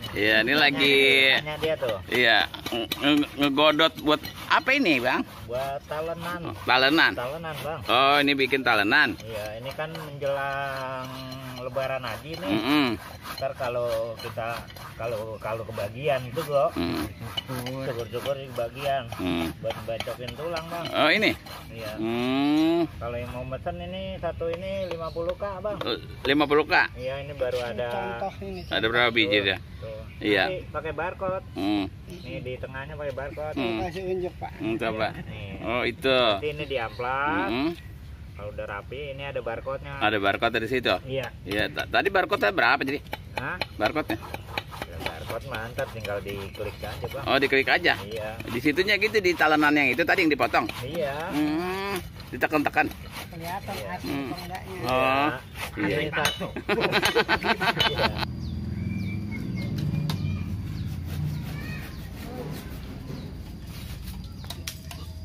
Iya, ini lagi. Dia tuh. Iya, ngegodot buat apa ini, Bang? Buat talenan. Talenan. Talenan, Bang. Oh, ini bikin talenan. Iya, ini kan menjelang Lebaran haji nih. Ntar kalau kita kalau kebagian itu kok, syukur-syukur di kebagian buat bacokin tulang, Bang. Oh, ini. Iya. Kalau yang mau mesen ini satu ini 50K, Bang. 50K. Iya, ini baru ada. Contoh ini. Ada berapa biji ya? Tuh. Iya. Nanti pakai barcode. Ini di tengahnya pakai barcode. Kasih unjuk, Pak. Coba. Nih. Oh, itu. Nanti ini di amplop. Kalau udah rapi, ini ada barcode-nya. Ada barcode di situ. Iya. Iya. Tadi barcode-nya berapa jadi? Hah? Barcode-nya? Ya, barcode mantap, tinggal diklik aja, Bang. Oh, diklik aja. Iya. Di situnya gitu di talenan yang itu tadi yang dipotong. Iya. Ditekan-tekan. Kelihatan asli enggaknya. Oh. Iya. Ini satu. Iya.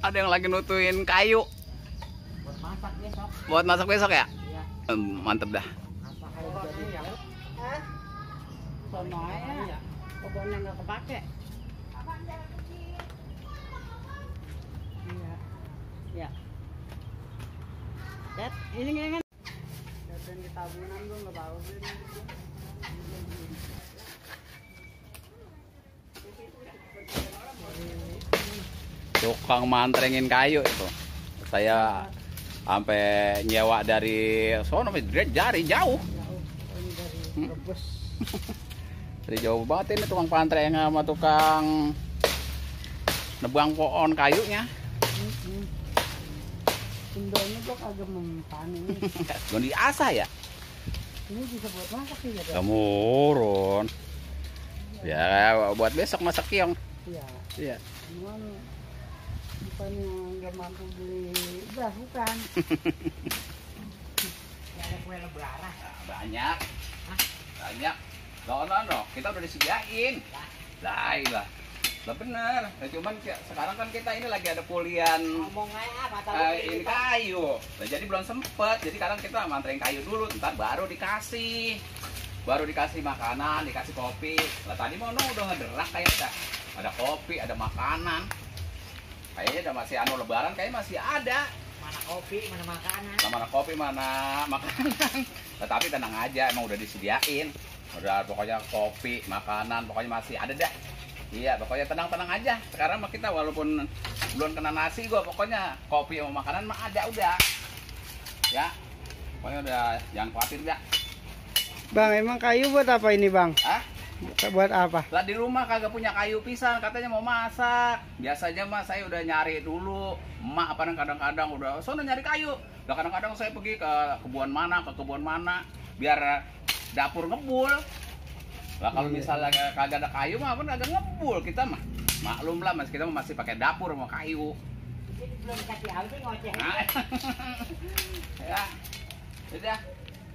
Ada yang lagi nutuin kayu Buat masak besok. buat masak besok ya? Iya. Mantep dah. Masak air jadi ya. Sono ya. Kebunnya nggak kepake. Iya. Ya. Dad, ini kan. Dan di tabungan gua nggak bawa beli. Tukang mantrengin kayu itu. Saya sampai nyewa dari sono dari jauh. Ini dari rebus. Dari jauh banget ini tukang pantreng sama tukang nebang pohon kayunya. Sendalnya gua kagak mempan ini. Belum diasah ya? Ini bisa buat masak sih ya. Kemurun. Ya buat besok masak kiong. Iya. Iya. Cuman bukannya nggak mampu beli gas, bukan. Ada kue lebaran. Banyak. Banyak. No, kita udah disediain. Lah. Lah bener. Nah, cuman sekarang kan kita ini lagi ada kuliah Ngomong aja apa ini kayu. Nah, jadi belum sempet. Jadi sekarang kita manterin kayu dulu, ntar baru dikasih. Baru dikasih makanan, dikasih kopi. Lah tadi mau udah ngederak kayak ada kopi, ada makanan. Kayaknya udah masih lebaran kayaknya masih ada. Mana kopi, mana makanan. Mana kopi, mana makanan. Nah, tapi tenang aja, emang udah disediain. Udah pokoknya kopi, makanan, pokoknya masih ada dah. Iya, pokoknya tenang-tenang aja. Sekarang mah kita walaupun belum kena nasi gua, pokoknya kopi sama makanan mah ada udah. Ya. Pokoknya udah jangan khawatir dah. Bang, emang kayu buat apa ini, Bang? Hah? Buat apa? Lah di rumah kagak punya kayu pisan, katanya mau masak. Biasanya mah saya udah nyari dulu. Emak apa kadang-kadang udah sono nyari kayu. Lah kadang-kadang saya pergi ke kebun mana, biar dapur ngebul. Lah kalau misalnya kagak ada kayu mah apa kagak ngebul kita mah. Maklum lah, mas kita masih pakai dapur sama kayu. Jadi belum kasih outing ngoceh. Ya. Udah.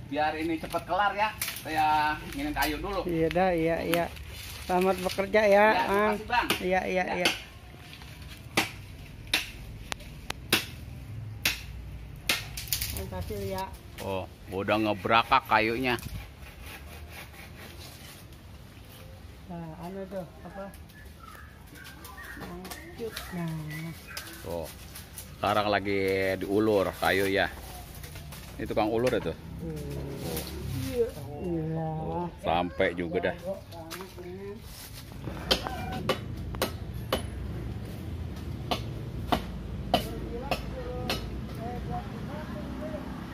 Biar ini cepet kelar ya. Saya inginin kayu dulu. Iya dah, iya. Selamat bekerja ya. Ya, terima kasih, Bang. Iya. Terima kasih ya. Oh, udah ngebrakak kayunya. Nah, anu tuh apa? Lanjut. Nah. Tuh. Sekarang lagi diulur kayu ya. Ini tukang ulur itu. Iya. Sampai juga dah.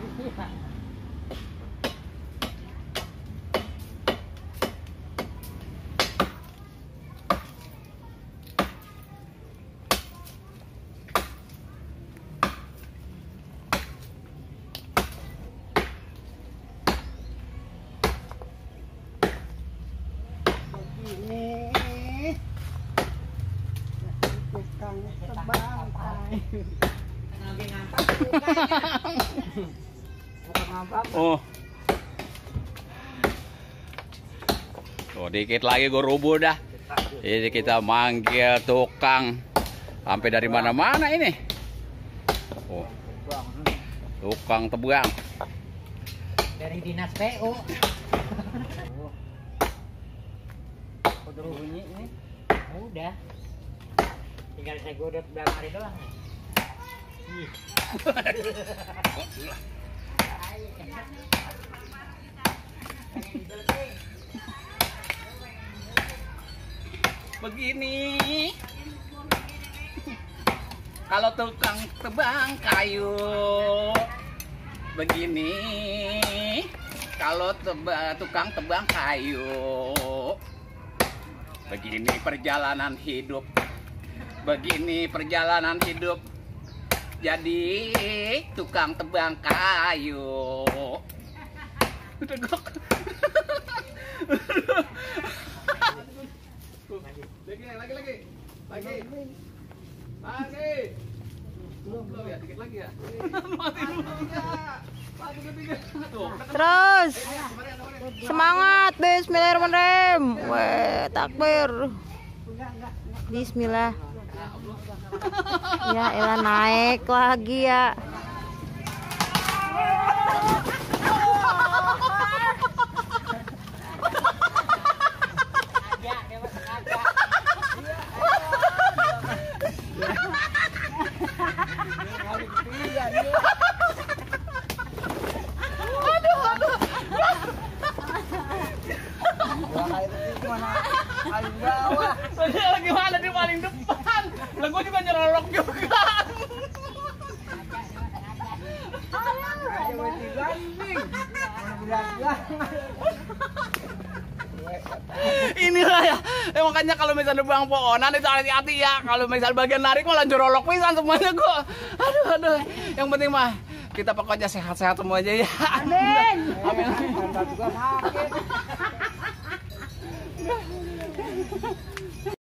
Ini tukang tebang. Oh. Oh, dikit lagi gue rubuh dah. Jadi kita manggil tukang sampai dari mana-mana ini. Oh. Tukang tebang. Dari dinas PU. udah bunyi ini. Udah. Tinggal saya godot dalam hari doang. Begini kalau tukang tebang kayu, begini kalau tukang tebang kayu, begini perjalanan hidup, begini perjalanan hidup, jadi tukang tebang kayu. Tegok. Lagi. Belum ya, dikit lagi ya. Terus semangat, bismillahirrahmanirrahim. Weh, takbir. Bismillah. Ya elah, naik lagi ya. Lagi mana di paling depan? Lah gua juga nyerolok juga. Inilah ya, makanya kalau misalnya bang pohonan itu hati-hati ya. Kalau misal bagian narik malah jerolok pisan semuanya gua. Aduh. Yang penting mah kita pokoknya sehat-sehat semua aja ya. Amin. Amin.